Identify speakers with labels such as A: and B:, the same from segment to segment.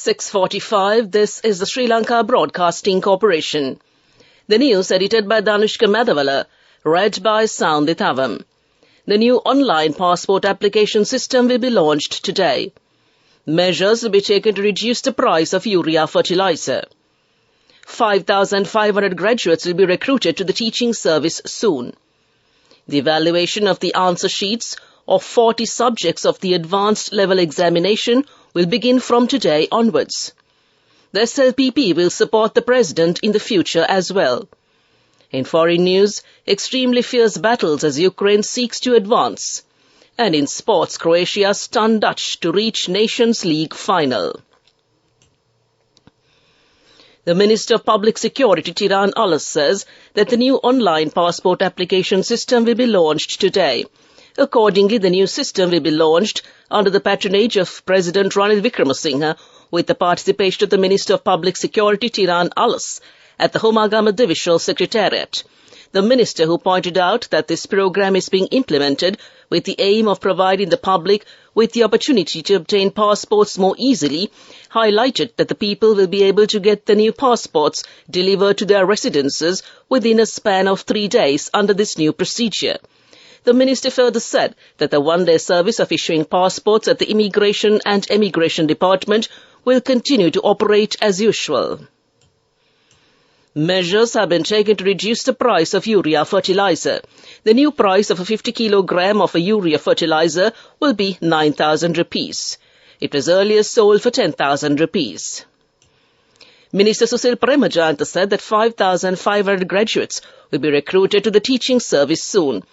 A: 6:45. This is the Sri Lanka Broadcasting Corporation. The news edited by Danushka Madhavala, read by Soundit Avam. The new online passport application system will be launched today. Measures will be taken to reduce the price of urea fertilizer. 5,500 graduates will be recruited to the teaching service soon. The evaluation of the answer sheets of 40 subjects of the advanced level examination will begin from today onwards. The SLBC will support the President in the future as well. In foreign news, extremely fierce battles as Ukraine seeks to advance. And in sports, Croatia stunned Dutch to reach Nations League final. The Minister of Public Security, Tiran Alas, says that the new online passport application system will be launched today. Accordingly, the new system will be launched under the patronage of President Ranil Wickremesinghe, with the participation of the Minister of Public Security, Tiran Alas, at the Homagama Divisional Secretariat. The Minister, who pointed out that this program is being implemented with the aim of providing the public with the opportunity to obtain passports more easily, highlighted that the people will be able to get the new passports delivered to their residences within a span of 3 days under this new procedure. The Minister further said that the one-day service of issuing passports at the Immigration and Emigration Department will continue to operate as usual. Measures have been taken to reduce the price of urea fertilizer. The new price of a 50 kilogram of a urea fertilizer will be 9,000 rupees. It was earlier sold for 10,000 rupees. Minister Susil Premajayanta said that 5,500 graduates will be recruited to the teaching service soon.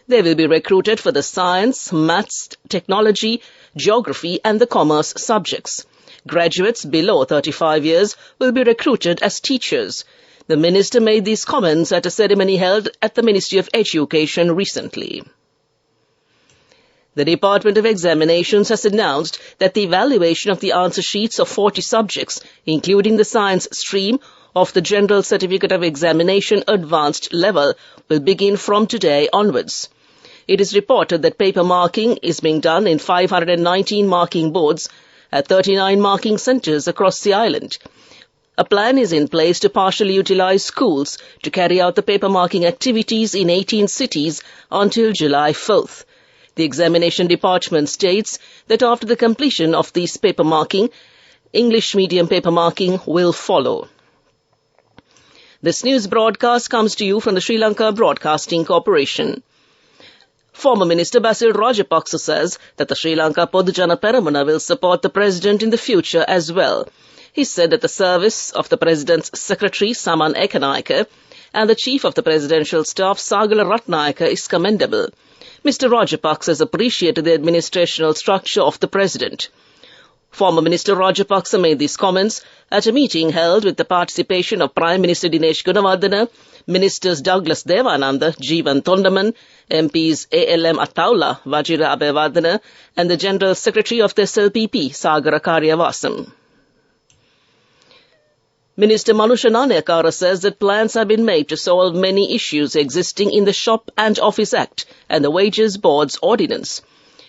A: They will be recruited for the science, maths, technology, geography and the commerce subjects. Graduates below 35 years will be recruited as teachers. The minister made these comments at a ceremony held at the Ministry of Education recently. The Department of Examinations has announced that the evaluation of the answer sheets of 40 subjects, including the science stream of the General Certificate of Examination Advanced Level, will begin from today onwards. It is reported that paper marking is being done in 519 marking boards at 39 marking centres across the island. A plan is in place to partially utilize schools to carry out the paper marking activities in 18 cities until July 4th. The examination department states that after the completion of this paper marking, English medium paper marking will follow. This news broadcast comes to you from the Sri Lanka Broadcasting Corporation. Former Minister Basil Rajapaksa says that the Sri Lanka Podujana Peramuna will support the President in the future as well. He said that the service of the President's Secretary Saman Ekanaika and the Chief of the Presidential Staff Sagala Ratnayaka is commendable. Mr. Rajapaksa has appreciated the administrational structure of the President. Former Minister Rajapaksa made these comments at a meeting held with the participation of Prime Minister Dinesh Gunawardena, Ministers Douglas Devananda, Jeevan Tondaman, MPs ALM Attaula, Vajira Abeyewardena, and the General Secretary of the SLBC, Sagara Karyavasam. Minister Manusha Nanayakara says that plans have been made to solve many issues existing in the Shop and Office Act and the Wages Board's Ordinance.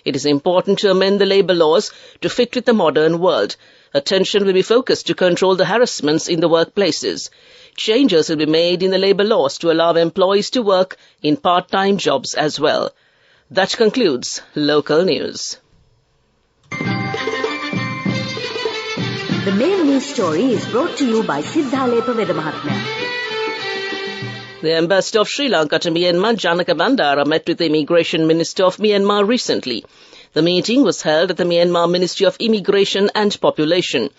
A: It is important to amend the labour laws to fit with the modern world. Attention will be focused to control the harassments in the workplaces. Changes will be made in the labour laws to allow employees to work in part-time jobs as well. That concludes local news.
B: The main news story is brought to you by Siddhalepa Vedamahatmya.
A: The Ambassador of Sri Lanka to Myanmar, Janaka Bandara, met with the Immigration Minister of Myanmar recently. The meeting was held at the Myanmar Ministry of Immigration and Population.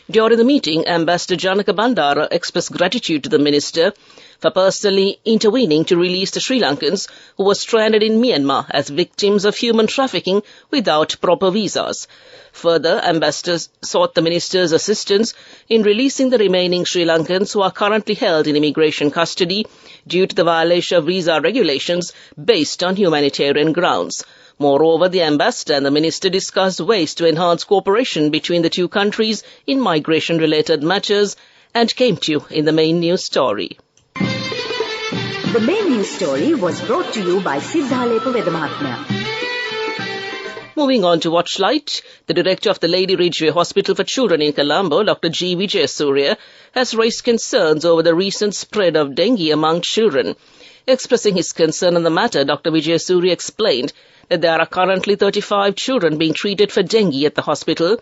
A: During the meeting, Ambassador Janaka Bandara expressed gratitude to the Minister for personally intervening to release the Sri Lankans who were stranded in Myanmar as victims of human trafficking without proper visas. Further, ambassadors sought the Minister's assistance in releasing the remaining Sri Lankans who are currently held in immigration custody due to the violation of visa regulations based on humanitarian grounds. Moreover, the ambassador and the minister discussed ways to enhance cooperation between the two countries in migration-related matters and came to you in the main news story.
B: The main news story was brought to you by Siddhalepa Vedamahatmya.
A: Moving on to Watchlight, the director of the Lady Ridgeway Hospital for Children in Colombo, Dr. G. Vijayasuriya, has raised concerns over the recent spread of dengue among children. Expressing his concern on the matter, Dr. Vijayasuriya explained that there are currently 35 children being treated for dengue at the hospital,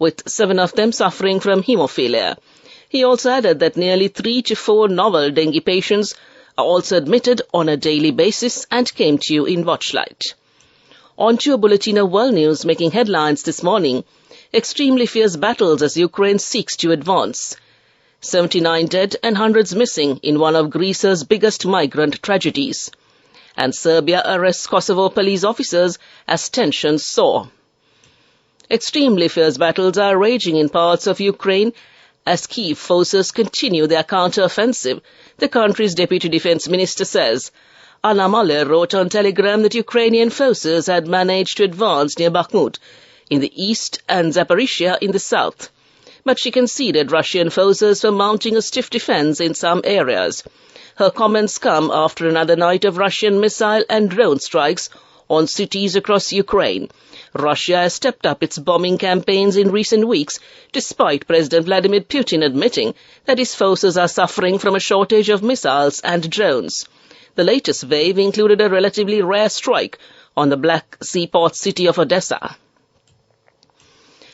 A: with 7 of them suffering from hemophilia. He also added that nearly 3 to 4 novel dengue patients are also admitted on a daily basis and came to you in Watchlight. On to a bulletin of world news making headlines this morning. Extremely fierce battles as Ukraine seeks to advance. 79 dead and hundreds missing in one of Greece's biggest migrant tragedies. And Serbia arrests Kosovo police officers as tensions soar. Extremely fierce battles are raging in parts of Ukraine as Kyiv forces continue their counter-offensive, the country's deputy defense minister says. Anna Maler wrote on Telegram that Ukrainian forces had managed to advance near Bakhmut in the east and Zaporizhia in the south. But she conceded Russian forces were mounting a stiff defense in some areas. Her comments come after another night of Russian missile and drone strikes on cities across Ukraine. Russia has stepped up its bombing campaigns in recent weeks, despite President Vladimir Putin admitting that his forces are suffering from a shortage of missiles and drones. The latest wave included a relatively rare strike on the Black Sea port city of Odessa.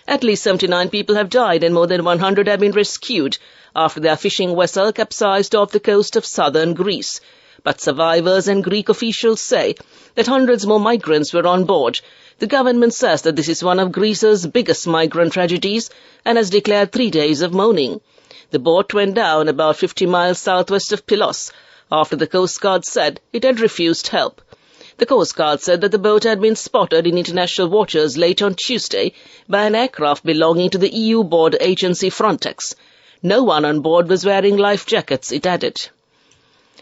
A: At least 79 people have died and more than 100 have been rescued after their fishing vessel capsized off the coast of southern Greece. But survivors and Greek officials say that hundreds more migrants were on board. The government says that this is one of Greece's biggest migrant tragedies and has declared 3 days of mourning. The boat went down about 50 miles southwest of Pylos after the Coast Guard said it had refused help. The Coast Guard said that the boat had been spotted in international waters late on Tuesday by an aircraft belonging to the EU border agency Frontex. No one on board was wearing life jackets, it added.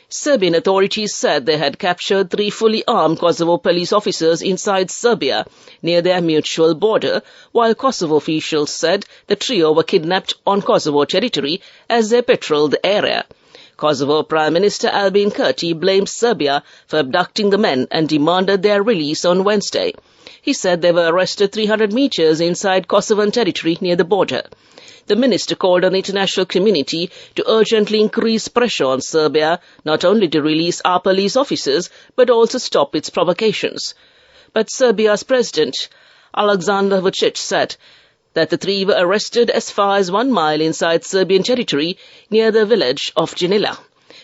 A: Serbian authorities said they had captured 3 fully armed Kosovo police officers inside Serbia, near their mutual border, while Kosovo officials said the trio were kidnapped on Kosovo territory as they patrolled the area. Kosovo Prime Minister Albin Kurti blamed Serbia for abducting the men and demanded their release on Wednesday. He said they were arrested 300 meters inside Kosovan territory near the border. The minister called on the international community to urgently increase pressure on Serbia, not only to release our police officers, but also stop its provocations. But Serbia's president, Aleksandar Vučić, said that the 3 were arrested as far as 1 mile inside Serbian territory near the village of Janila.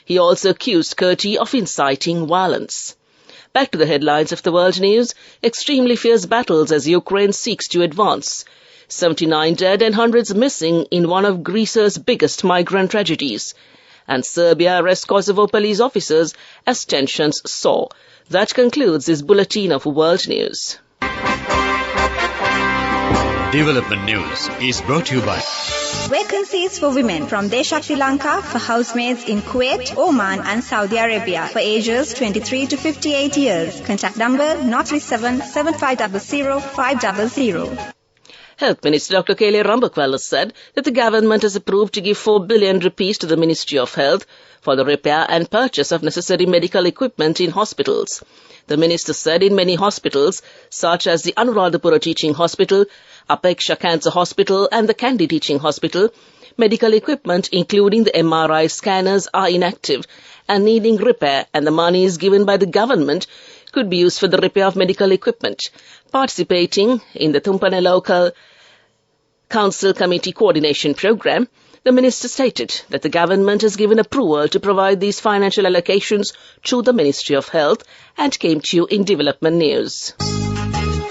A: He also accused Kurti of inciting violence. Back to the headlines of the world news. Extremely fierce battles as Ukraine seeks to advance. 79 dead and hundreds missing in one of Greece's biggest migrant tragedies. And Serbia arrests Kosovo police officers as tensions soar. That concludes this bulletin of world news.
C: Development News is brought to you by
D: Vacancies for women from Deshakti Lanka for housemaids in Kuwait, Oman and Saudi Arabia for ages 23 to 58 years. Contact number 037 7500 500.
A: Health Minister Dr. Kele Rambakwala said that the government has approved to give 4 billion rupees to the Ministry of Health for the repair and purchase of necessary medical equipment in hospitals. The minister said in many hospitals, such as the Anuradhapura Teaching Hospital, Apeksha Cancer Hospital and the Kandy Teaching Hospital, medical equipment including the MRI scanners are inactive and needing repair, and the monies given by the government could be used for the repair of medical equipment. Participating in the Thumpane Local Council Committee Coordination Program, the minister stated that the government has given approval to provide these financial allocations to the Ministry of Health and came to you in Development News.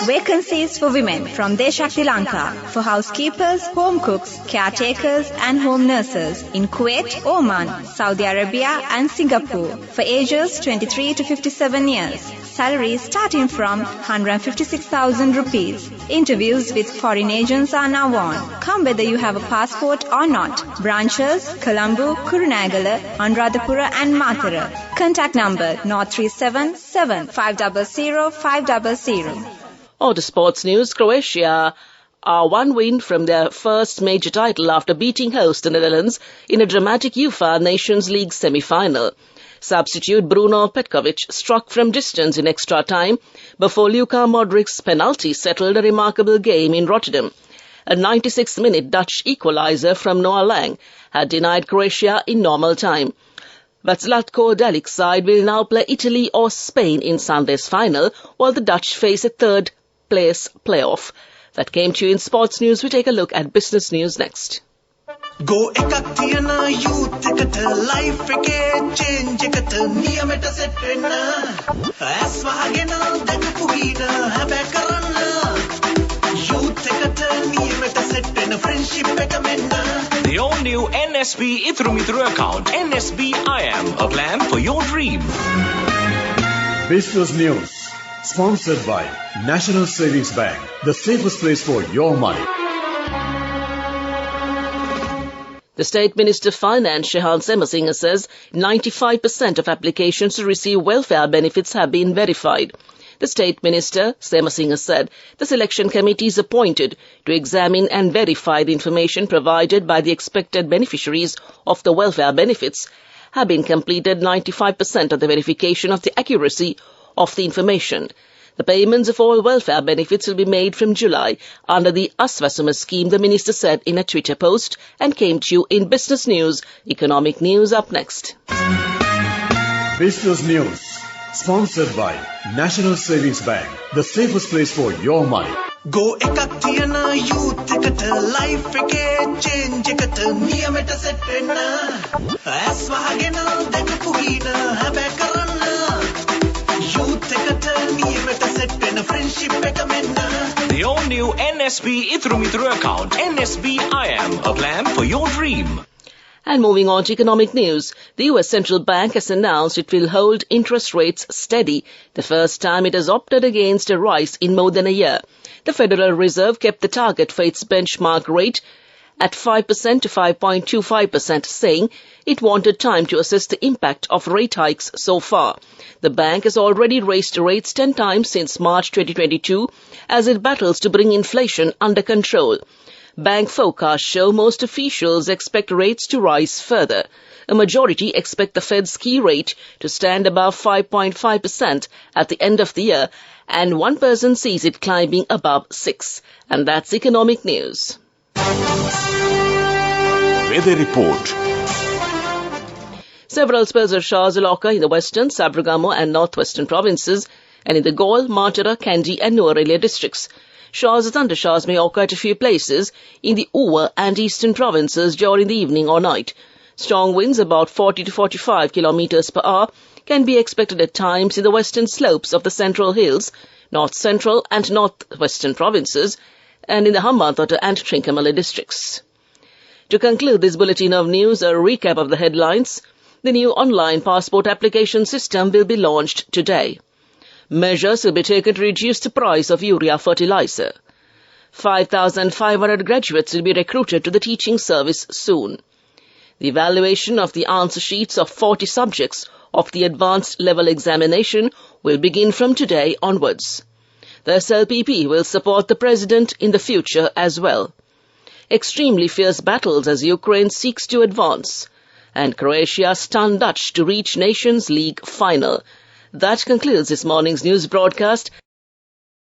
D: Vacancies for women from Deshakti Lanka for housekeepers, home cooks, caretakers and home nurses in Kuwait, Oman, Saudi Arabia and Singapore for ages 23 to 57 years. Salaries starting from 156,000 rupees. Interviews with foreign agents are now on. Come whether you have a passport or not. Branches, Colombo, Kurunagala, Anuradhapura and Matara. Contact number 037 500 500.
A: On to sports news. Croatia are 1 win from their first major title after beating host the Netherlands in a dramatic UEFA Nations League semi-final. Substitute Bruno Petkovic struck from distance in extra time before Luka Modric's penalty settled a remarkable game in Rotterdam. A 96-minute Dutch equaliser from Noah Lang had denied Croatia in normal time. But Zlatko Dalic's side will now play Italy or Spain in Sunday's final, while the Dutch face a third-place playoff. That came to you in sports news. We take a look at business news next.
E: Go ekak thiyana youth eකට life එකේ change එකට නියමෙට set වෙන්න ඇස් වහගෙන දැකපු හින හැබැ කරන්න youth එකට නියමෙට set වෙන friendship එක මෙන්න.
F: The all-new NSB Ithru account, NSB IM, a plan for your dream.
C: Business News, sponsored by National Savings Bank, the safest place for your money.
A: The State Minister of Finance, Shehan Semasinghe, says 95% of applications to receive welfare benefits have been verified. The State Minister, Semasinghe, said the selection committee is appointed to examine and verify the information provided by the expected beneficiaries of the welfare benefits. Have been completed 95% of the verification of the accuracy of the information. The payments of all welfare benefits will be made from July under the Aswasuma scheme, the minister said in a Twitter post, and came to you in business news. Economic news up next.
C: Business News, sponsored by National Savings Bank, the safest place for your money.
E: Go ekak thiyana youth එකට life එකේ change එකට නියමෙට set වෙන්න ඇස් වහගෙන දැකපු හින හැබැ කරන්න youth එකට නියමෙට set වෙන friendship එක මෙන්න.
F: The all-new NSB Ithru account, NSB IM, a plan for your dream.
A: And moving on to economic news, the US Central Bank has announced it will hold interest rates steady, the first time it has opted against a rise in more than a year. The Federal Reserve kept the target for its benchmark rate at 5% to 5.25%, saying it wanted time to assess the impact of rate hikes so far. The bank has already raised rates 10 times since March 2022 as it battles to bring inflation under control. Bank forecasts show most officials expect rates to rise further. A majority expect the Fed's key rate to stand above 5.5% at the end of the year, and one person sees it climbing above 6%. And that's economic news.
F: Weather report.
A: Several spells of showers will occur in the western, Sabragamo and northwestern provinces, and in the Gaul, Martara, Kandy and Nuwara districts. Showers and thundershowers may occur at a few places in the Uva and eastern provinces during the evening or night. Strong winds about 40 to 45 kilometers per hour can be expected at times in the western slopes of the Central Hills, north-central and northwestern provinces, and in the Hambantota and Trincomalee districts. To conclude this bulletin of news, a recap of the headlines. The new online passport application system will be launched today. Measures will be taken to reduce the price of urea fertilizer. 5,500 graduates will be recruited to the teaching service soon. The evaluation of the answer sheets of 40 subjects of the advanced level examination will begin from today onwards. The SLBC will support the president in the future as well. Extremely fierce battles as Ukraine seeks to advance. And Croatia stunned Dutch to reach Nations League final. That concludes this morning's news broadcast.